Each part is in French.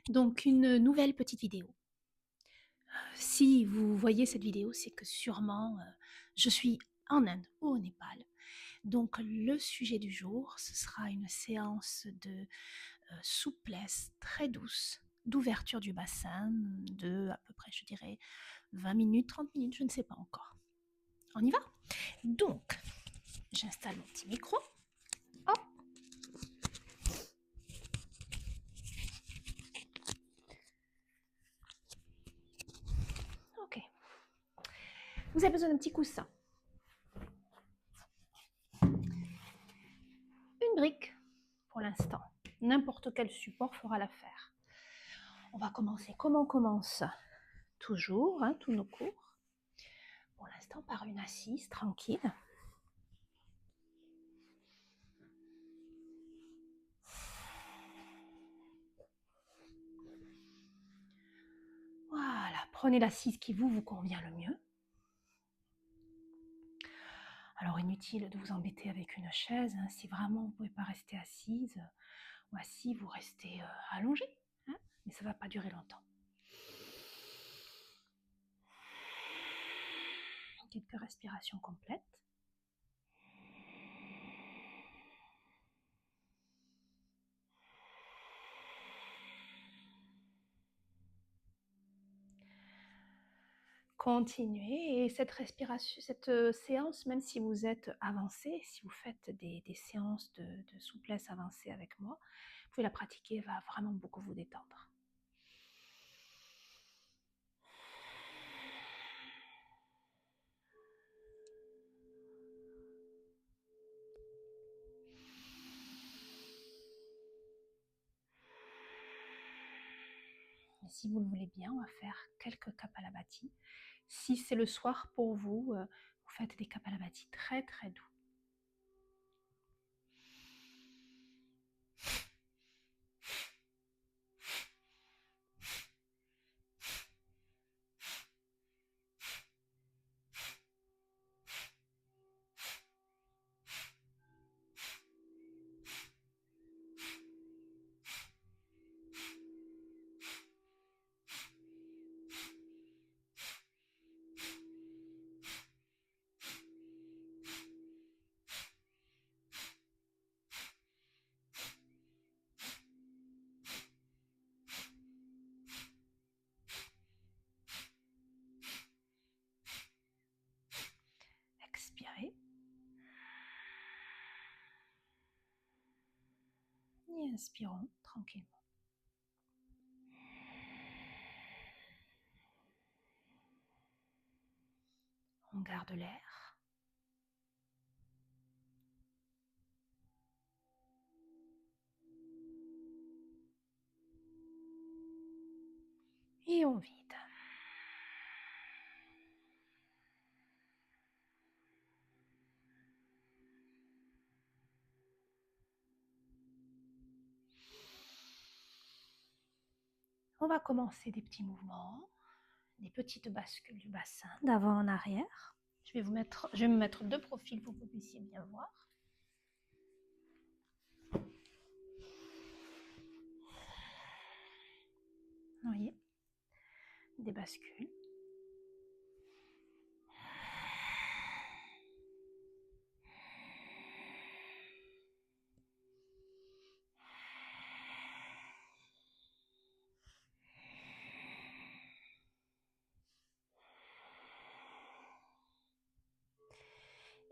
Donc une nouvelle petite vidéo. Si vous voyez cette vidéo, c'est que sûrement, je suis en Inde ou au Népal. Donc le sujet du jour, ce sera une séance de, souplesse très douce, d'ouverture du bassin de à peu près, je dirais 20 minutes, 30 minutes, je ne sais pas encore. On y va? Donc, j'installe mon petit micro. Hop! OK. Vous avez besoin d'un petit coussin. Une brique pour l'instant. N'importe quel support fera l'affaire. On va commencer comme on commence toujours, tous nos cours. Pour l'instant, par une assise tranquille. Voilà, prenez l'assise qui vous convient le mieux. Alors inutile de vous embêter avec une chaise, si vraiment vous ne pouvez pas rester assise ou assis, vous restez allongé, mais ça ne va pas durer longtemps. Quelques respirations complètes. Continuez, et cette respiration, cette séance, même si vous êtes avancé, si vous faites des séances de souplesse avancée avec moi, vous pouvez la pratiquer, elle va vraiment beaucoup vous détendre. Et si vous le voulez bien, on va faire quelques Kapalabhati. Si c'est le soir pour vous, vous faites des Kapalabhati très très doux. Expirez. Et inspirons tranquillement. On garde l'air. Et on vide. On va commencer des petits mouvements, des petites bascules du bassin d'avant en arrière. Je vais me mettre de profil pour que vous puissiez bien voir. Vous voyez, des bascules.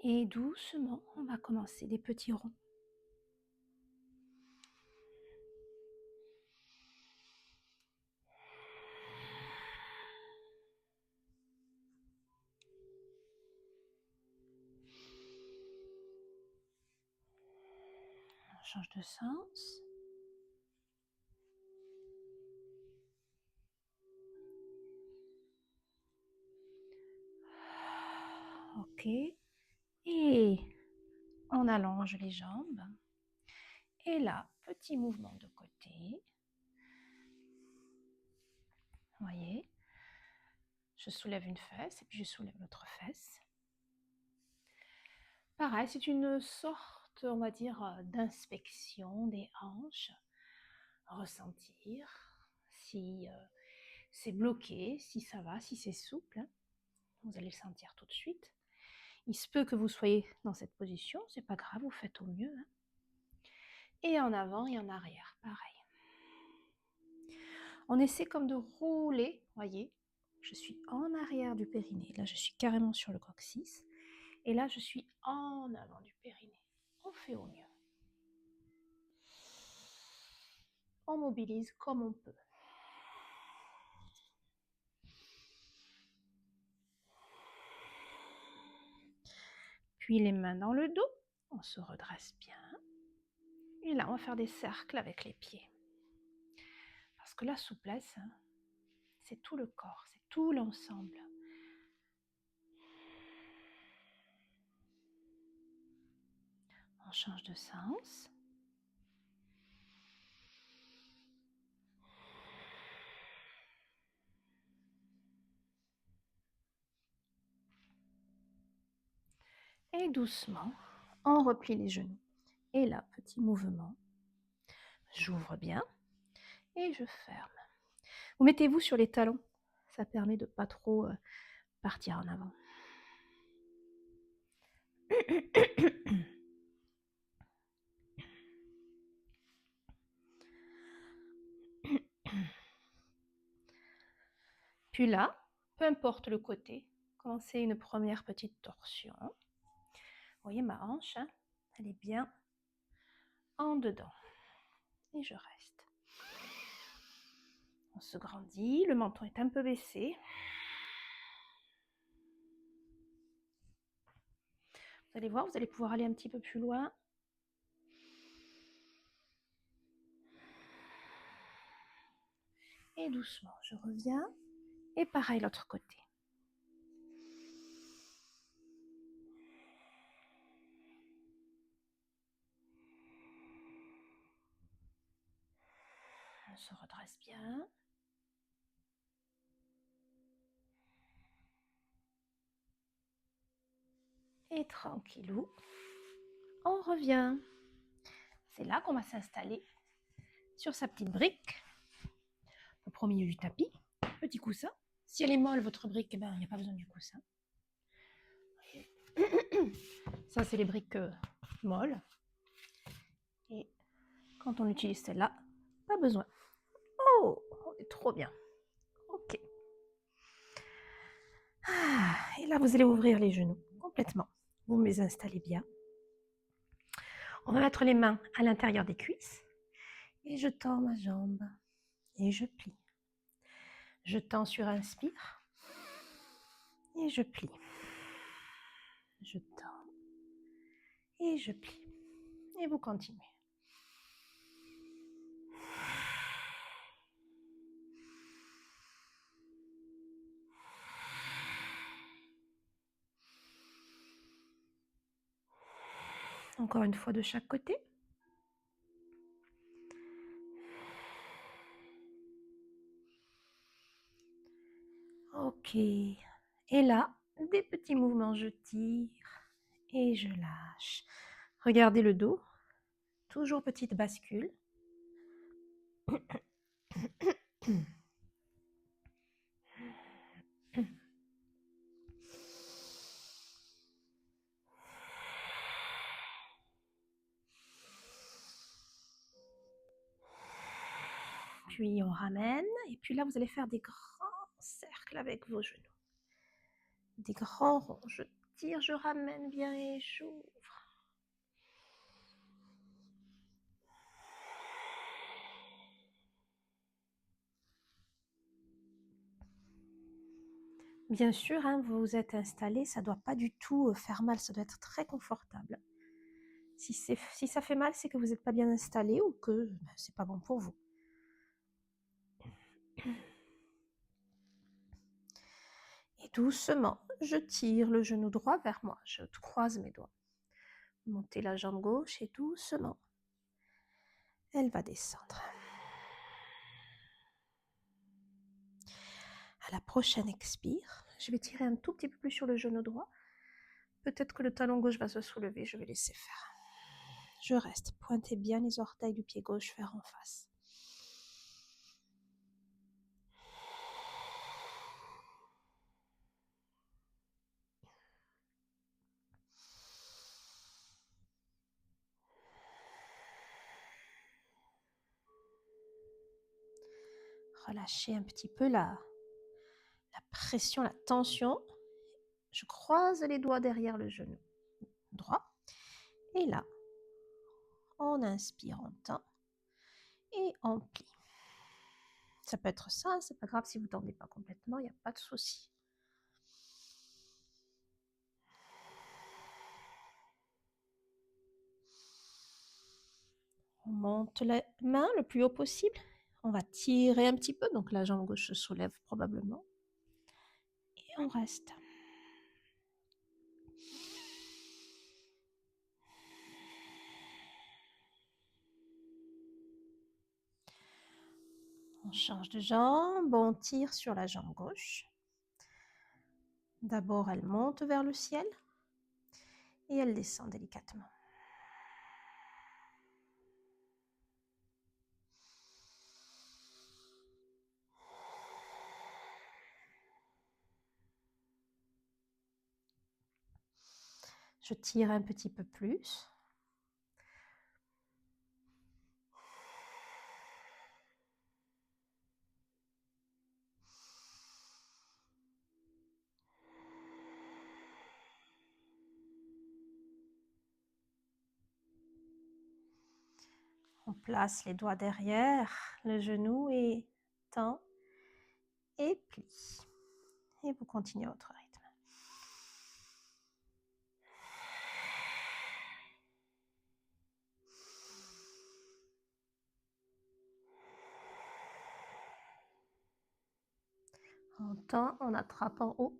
Et doucement, on va commencer des petits ronds. On change de sens. Ok. Et on allonge les jambes. Et là, petit mouvement de côté. Vous voyez, je soulève une fesse et puis je soulève l'autre fesse. Pareil, c'est une sorte, on va dire, d'inspection des hanches. Ressentir si c'est bloqué, si ça va, si c'est souple. Hein. Vous allez le sentir tout de suite. Il se peut que vous soyez dans cette position, c'est pas grave, vous faites au mieux. Hein. Et en avant et en arrière, pareil. On essaie comme de rouler, voyez, je suis en arrière du périnée, là je suis carrément sur le coccyx, et là je suis en avant du périnée. On fait au mieux. On mobilise comme on peut. Puis les mains dans le dos, on se redresse bien. Et là, on va faire des cercles avec les pieds. Parce que la souplesse, hein, c'est tout le corps, c'est tout l'ensemble. On change de sens. Et doucement, on replie les genoux. Et là, petit mouvement. J'ouvre bien et je ferme. Vous mettez-vous sur les talons. Ça permet de ne pas trop partir en avant. Puis là, peu importe le côté, commencez une première petite torsion. Vous voyez ma hanche, hein, elle est bien en dedans. Et je reste. On se grandit, le menton est un peu baissé. Vous allez voir, vous allez pouvoir aller un petit peu plus loin. Et doucement, je reviens. Et pareil, l'autre côté. On se redresse bien. Et tranquillou, on revient. C'est là qu'on va s'installer sur sa petite brique, au milieu du tapis, petit coussin. Si elle est molle, votre brique, eh ben, il n'y a pas besoin du coussin. Ça, c'est les briques molles. Et quand on utilise celle-là, pas besoin. Oh, on est trop bien. Ok. Et là, vous allez ouvrir les genoux complètement. Vous me les installez bien. On va mettre les mains à l'intérieur des cuisses. Et je tends ma jambe. Et je plie. Je tends sur inspire. Et je plie. Je tends. Et je plie. Et vous continuez. Encore une fois de chaque côté. Ok. Et là, des petits mouvements, je tire et je lâche. Regardez le dos. Toujours petite bascule. Puis on ramène. Et puis là, vous allez faire des grands cercles avec vos genoux. Des grands ronds. Je tire, je ramène bien et j'ouvre. Bien sûr, hein, vous vous êtes installé, ça ne doit pas du tout faire mal, ça doit être très confortable. Si ça fait mal, c'est que vous n'êtes pas bien installé ou que c'est pas bon pour vous. Et doucement, je tire le genou droit vers moi, je croise mes doigts. Montez la jambe gauche et doucement, elle va descendre. À la prochaine expire, je vais tirer un tout petit peu plus sur le genou droit. Peut-être que le talon gauche va se soulever, je vais laisser faire. Je reste, pointez bien les orteils du pied gauche vers en face. relâchez un petit peu la pression, la tension. Je croise les doigts derrière le genou droit. Et là, on inspire, on tend et on plie. Ça peut être ça, c'est pas grave si vous ne tendez pas complètement, il n'y a pas de souci. On monte la main le plus haut possible. On va tirer un petit peu, donc la jambe gauche se soulève probablement. Et on reste. On change de jambe, on tire sur la jambe gauche. D'abord, elle monte vers le ciel et elle descend délicatement. Je tire un petit peu plus. On place les doigts derrière le genou et tend et plie. Et vous continuez votre rythme. On tend, on attrape en haut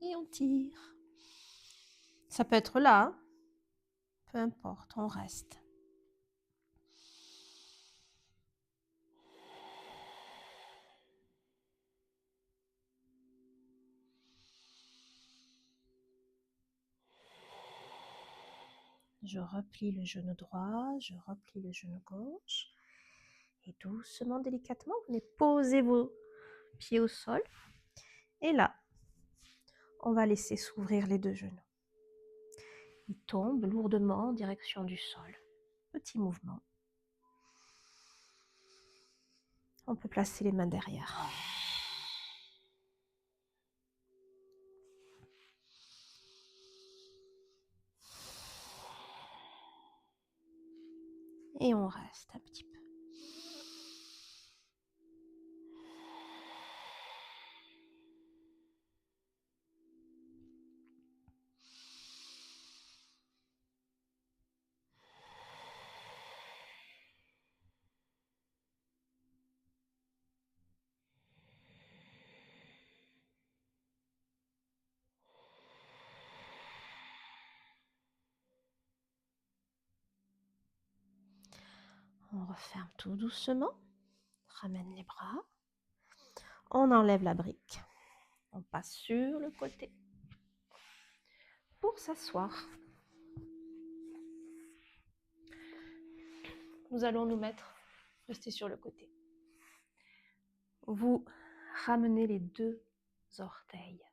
et on tire. Ça peut être là, hein. Peu importe, on reste. Je replie le genou droit, je replie le genou gauche. Et doucement, délicatement, vous venez poser vos pieds au sol. Et là, on va laisser s'ouvrir les deux genoux. Ils tombent lourdement en direction du sol. Petit mouvement. On peut placer les mains derrière. Et on reste un petit peu. On referme tout doucement. Ramène les bras. On enlève la brique. On passe sur le côté pour s'asseoir. Nous allons nous mettre, rester sur le côté. Vous ramenez les deux orteils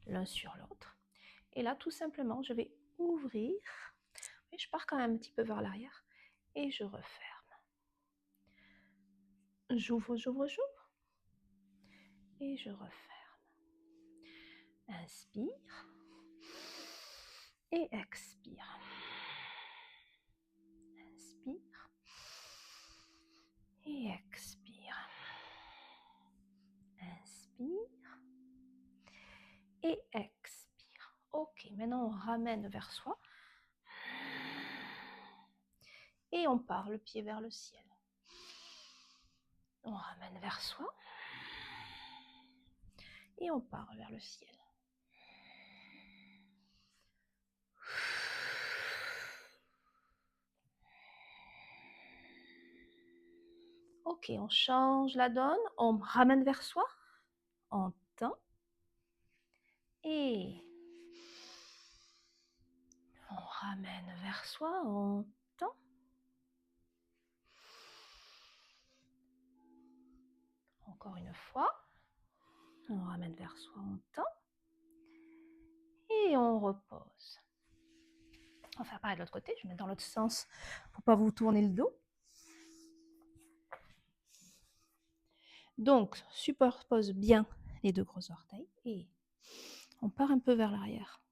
l'un sur l'autre. Et là, tout simplement, je vais ouvrir. Et je pars quand même un petit peu vers l'arrière. Et je referme. J'ouvre, j'ouvre, j'ouvre. Et je referme. Inspire. Et expire. Inspire. Et expire. Inspire. Et expire. Ok, maintenant on ramène vers soi. Et on part le pied vers le ciel. On ramène vers soi. Et on part vers le ciel. Ok, on change la donne. On ramène vers soi. On tend. Et on ramène vers soi. On tend. Encore une fois. On ramène vers soi. On tend. Et on repose. On va faire pareil de l'autre côté. Je vais mettre dans l'autre sens pour ne pas vous tourner le dos. Donc, superpose bien les 2 gros orteils et on part un peu vers l'arrière.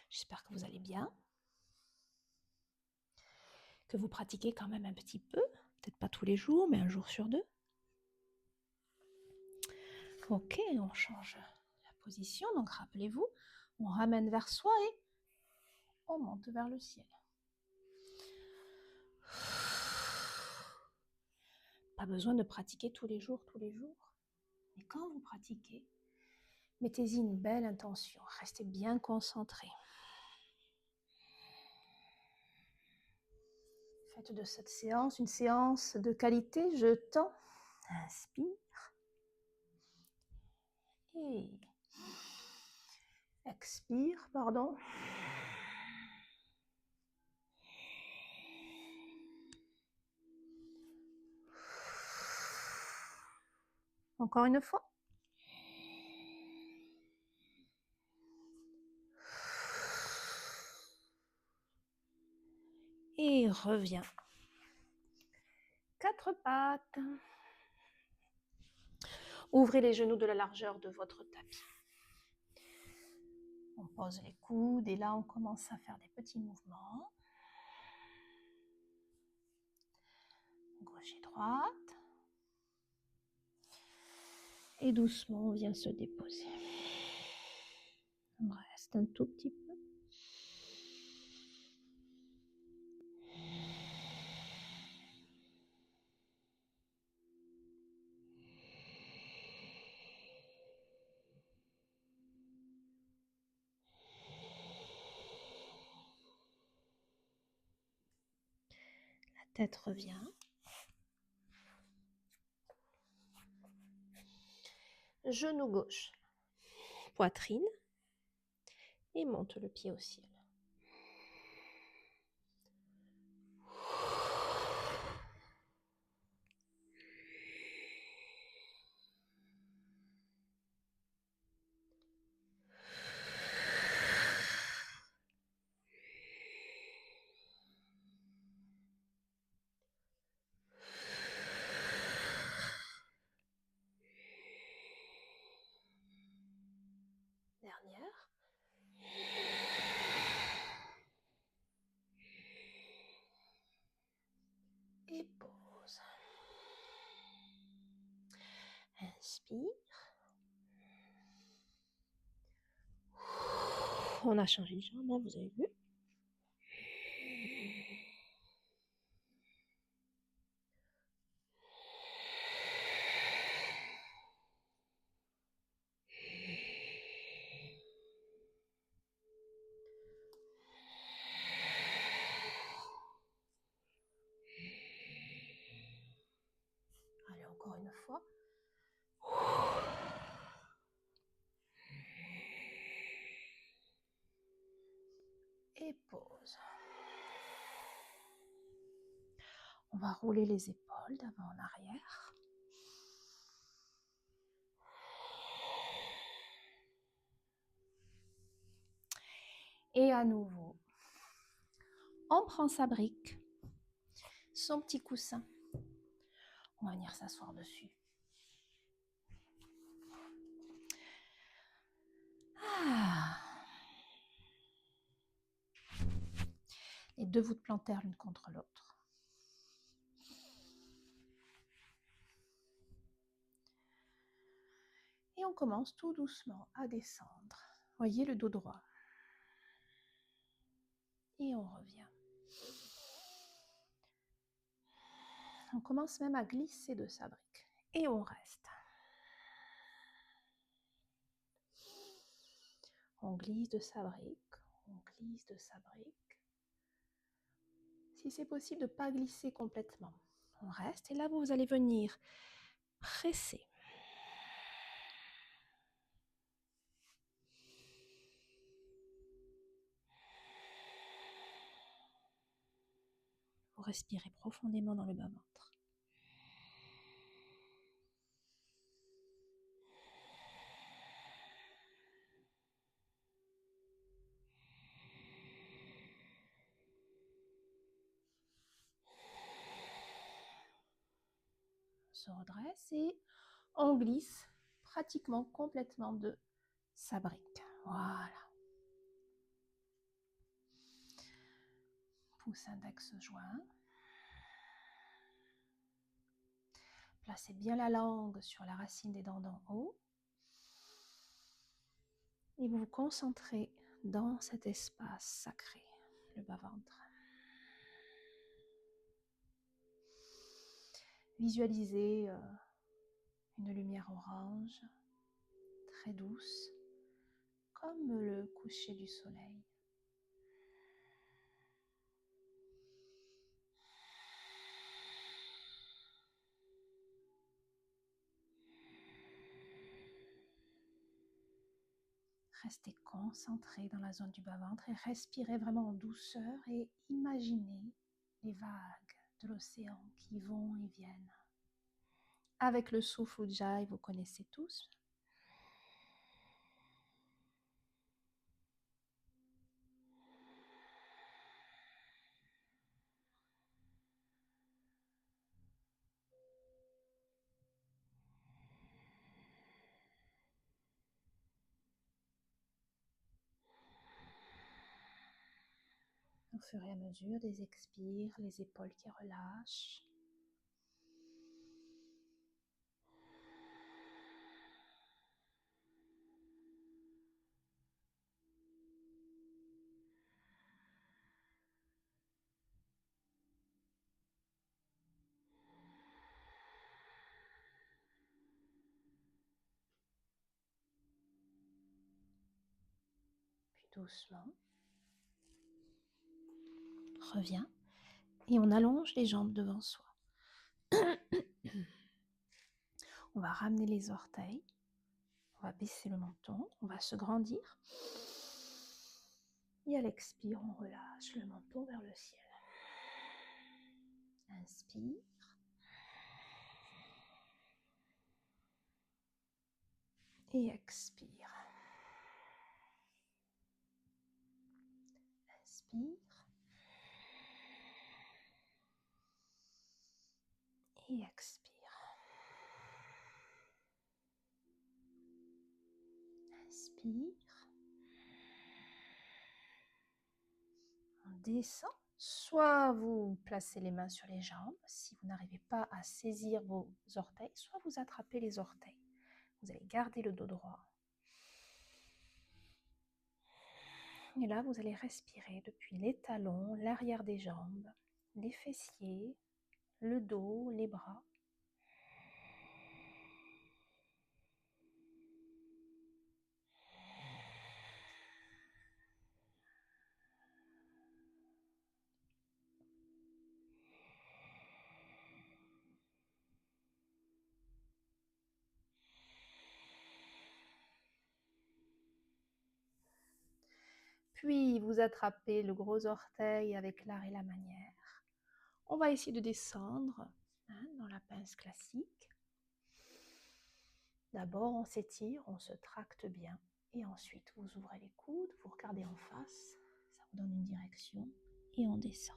J'espère que vous allez bien, que vous pratiquez quand même un petit peu, peut-être pas tous les jours, mais un jour sur 2. Ok, on change la position, donc rappelez-vous, on ramène vers soi et on monte vers le ciel. Pas besoin de pratiquer tous les jours. Mais quand vous pratiquez, mettez-y une belle intention, restez bien concentré. Faites de cette séance une séance de qualité. Je tends, inspire et expire, pardon. Encore une fois. Et reviens. 4 pattes. Ouvrez les genoux de la largeur de votre tapis. On pose les coudes et là on commence à faire des petits mouvements. Gauche et droite. Et doucement on vient se déposer. On reste un tout petit peu. La tête revient. Genou gauche. Poitrine. Et monte le pied au ciel. Dernière. Et pause. Inspire. On a changé de jambe, hein, vous avez vu. Allez, encore une fois. Et pause. On va rouler les épaules d'avant en arrière. Et à nouveau, on prend sa brique, son petit coussin. On va venir s'asseoir dessus. Ah. Les 2 voûtes plantaires l'une contre l'autre. Et on commence tout doucement à descendre. Voyez le dos droit. Et on revient. On commence même à glisser de sa brique. Et on reste. On glisse de sa brique. On glisse de sa brique. Si c'est possible de ne pas glisser complètement. On reste. Et là, vous allez venir presser. Vous respirez profondément dans le bas-ventre. se redresse et on glisse pratiquement complètement de sa brique. Voilà. Pouce index joint. Placez bien la langue sur la racine des dents d'en haut. Et vous vous concentrez dans cet espace sacré, le bas-ventre. Visualisez une lumière orange, très douce, comme le coucher du soleil. Restez concentré dans la zone du bas-ventre et respirez vraiment en douceur et imaginez les vagues de l'océan qui vont et viennent. Avec le souffle Ujjayi, vous connaissez tous. Au fur et à mesure des expires, les épaules qui relâchent. Puis doucement, reviens et on allonge les jambes devant soi. On va ramener les orteils, on va baisser le menton, on va se grandir. Et à l'expire, on relâche le menton vers le ciel. Inspire. Et expire. Inspire. Et expire. Inspire. On descend. Soit vous placez les mains sur les jambes, si vous n'arrivez pas à saisir vos orteils, soit vous attrapez les orteils. Vous allez garder le dos droit. Et là, vous allez respirer depuis les talons, l'arrière des jambes, les fessiers, le dos, les bras. Puis, vous attrapez le gros orteil avec l'art et la manière. On va essayer de descendre dans la pince classique. D'abord, on s'étire, on se tracte bien. Et ensuite, vous ouvrez les coudes, vous regardez en face. Ça vous donne une direction. Et on descend.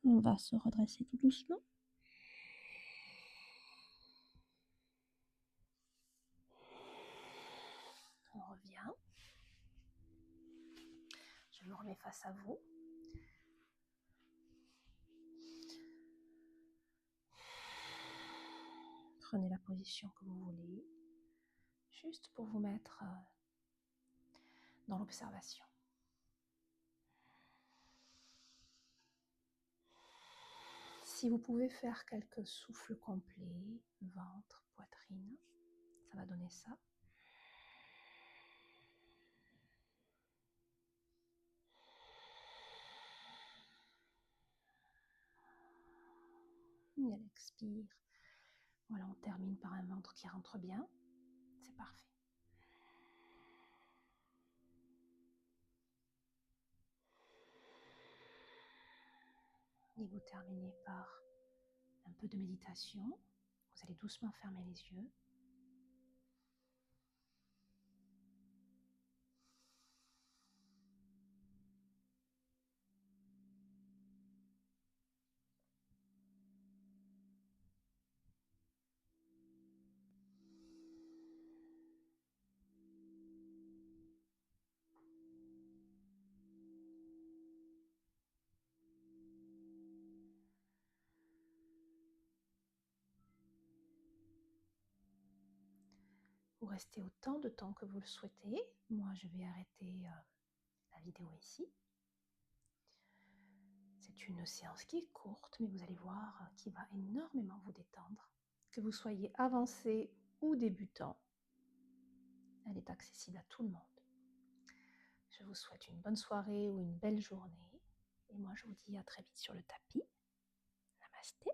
On va se redresser tout doucement. On revient. Je me remets face à vous. Prenez la position que vous voulez, juste pour vous mettre dans l'observation. Si vous pouvez faire quelques souffles complets, ventre, poitrine, ça va donner ça. Et à l'expire, Voilà, on termine par un ventre qui rentre bien. C'est parfait. Et vous terminez par un peu de méditation. Vous allez doucement fermer les yeux. Vous restez autant de temps que vous le souhaitez. Moi, je vais arrêter la vidéo ici. C'est une séance qui est courte, mais vous allez voir qui va énormément vous détendre. Que vous soyez avancé ou débutant, elle est accessible à tout le monde. Je vous souhaite une bonne soirée ou une belle journée. Et moi, je vous dis à très vite sur le tapis. Namasté.